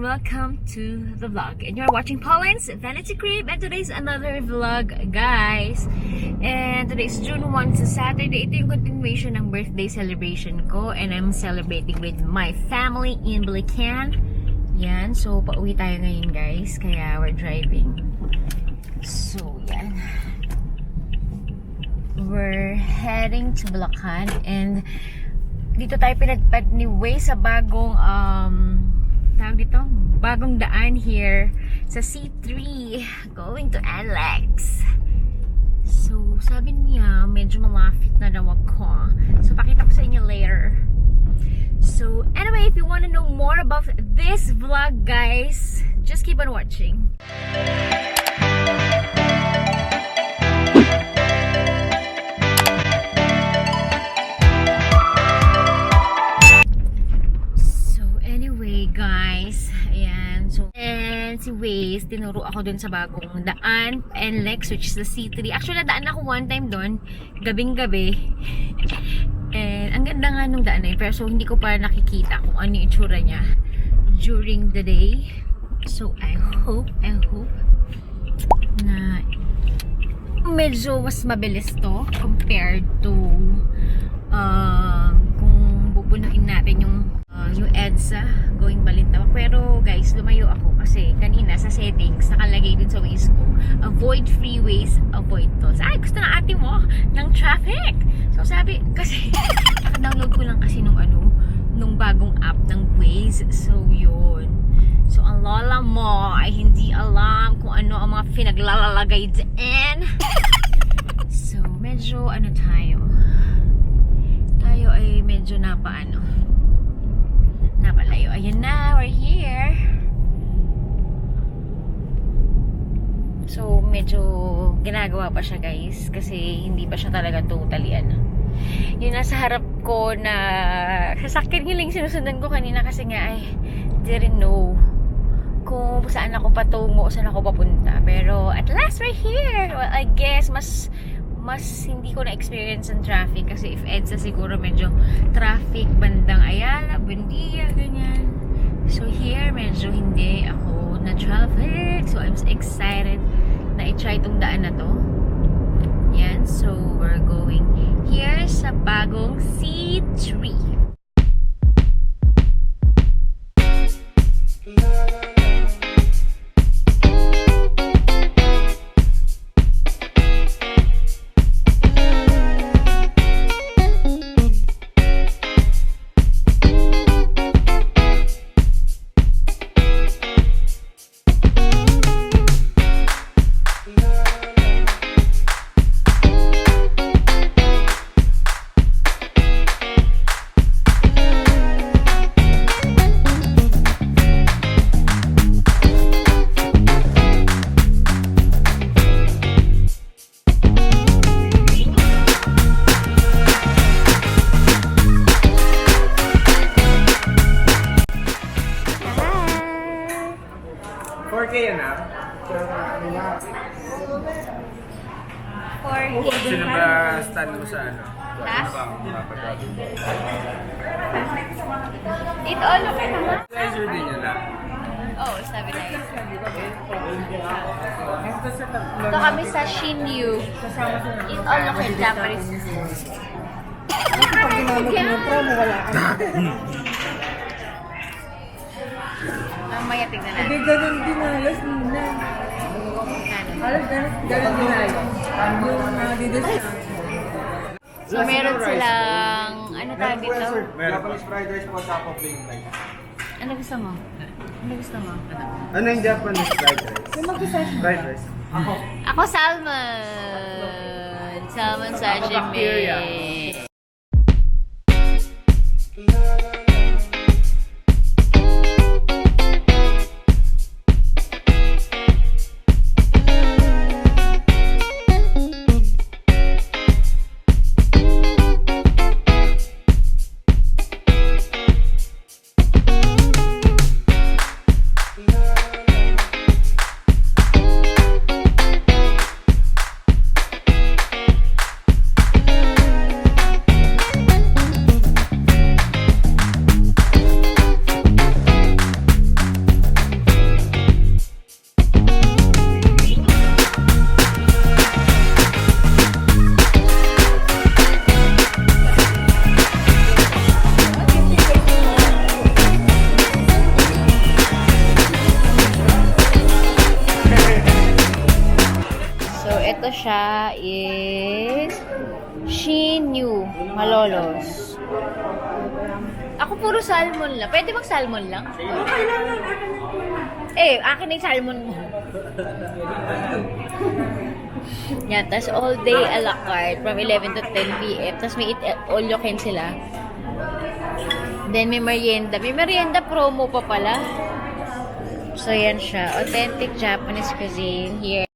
welcome to the vlog. And you're watching Pollen's Vanity Crib, and today's another vlog, guys. And today's June 1, sa Saturday. Ito yung continuation ng birthday celebration ko, and I'm celebrating with my family in Bulacan. Yan, so pauwi tayo ngayon, guys, kaya we're driving. So yan, we're heading to Bulacan, and dito tayo pinagpad ni Way sa bagong tawag dito, bagong daan here sa C3 going to Alex. So sabi niya medyo malapit na daw ako, so pakita ko sa inyo later. So anyway, if you want to know more about this vlog, guys, just keep on watching. Guys, ayan, so and si Waze, tinuro ako dun sa bagong daan and Lex, which is the C3. Actually, nadaan ako one time dun, gabing-gabi, and ang ganda nga nung daan na yun, pero so hindi ko pa nakikita kung ano yung itsura niya during the day. So I hope na medyo mas mabilis to compared to kung bubunuin natin yung EDSA going Balintawak. Pero guys, lumayo ako kasi kanina sa settings nakalagay din sa Waze ko, avoid freeways, avoid tolls. Ay, gusto na ate mo ng traffic. So sabi, kasi naka-download ko lang kasi nung bagong app ng Waze. So yun, so ang lola mo ay hindi alam kung ano ang mga pinaglalalagay dyan. So medyo tayo ay medyo napalayo. Ayan na, we're here. So medyo ginagawa pa siya, guys, kasi hindi pa siya talaga totally yung nasa harap ko na sasakyan yung lang sinusundan ko kanina, kasi nga I didn't know kung saan ako patungo, saan ako papunta. Pero at last we're here. Well, I guess mas hindi ko na-experience ang traffic, kasi if EDSA siguro medyo traffic bandang Ayala, Buendia, ganyan. So here, medyo hindi ako na-traffic. So I'm excited na i-try itong daan na to. Yan, so we're going here sa bagong C3. Sino ba stand mo sa ano? Ito, okay naman. Pleasure din yun lang. Oh, sabi na yun. Ito kami sa Shinyuu. Eat all local Japanese. Pag ginamit mo yung promo, wala ka. Mamaya tignan natin. Hindi, ganun din halos nina. Halos ganun din halos. Yung didiscount. So meron silang, ano tawag dito? Japanese fried rice po sa plain rice. Ano gusto mo? Ano gusto mo? Ano yung Japanese fried rice? Yung mag-isa siya. Fried rice. Ako salmon. Salmon sashimi. nila is Shinyuu, Malolos. Ako puro salmon lang. Pwede bang salmon lang? Okay lang yan. Akin na yung salmon mo. Yan, tas all day a la carte from 11 to 10 p.m. Tas may eat all you can sila. Then may merienda. May merienda promo pa pala. So yan siya. Authentic Japanese cuisine here.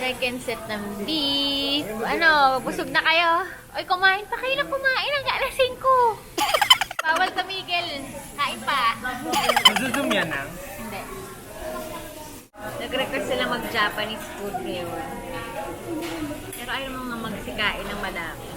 Second set ng beef. Ano, busog na kayo? Oy, kumain pa kayo na kumain. Hanggang alas 5. Bawal tumigil. Kain pa. Mazuzum yan ah. Hindi. Nag-request sila mag-Japanese food ngayon. Pero ayaw mga magsikain ng madami.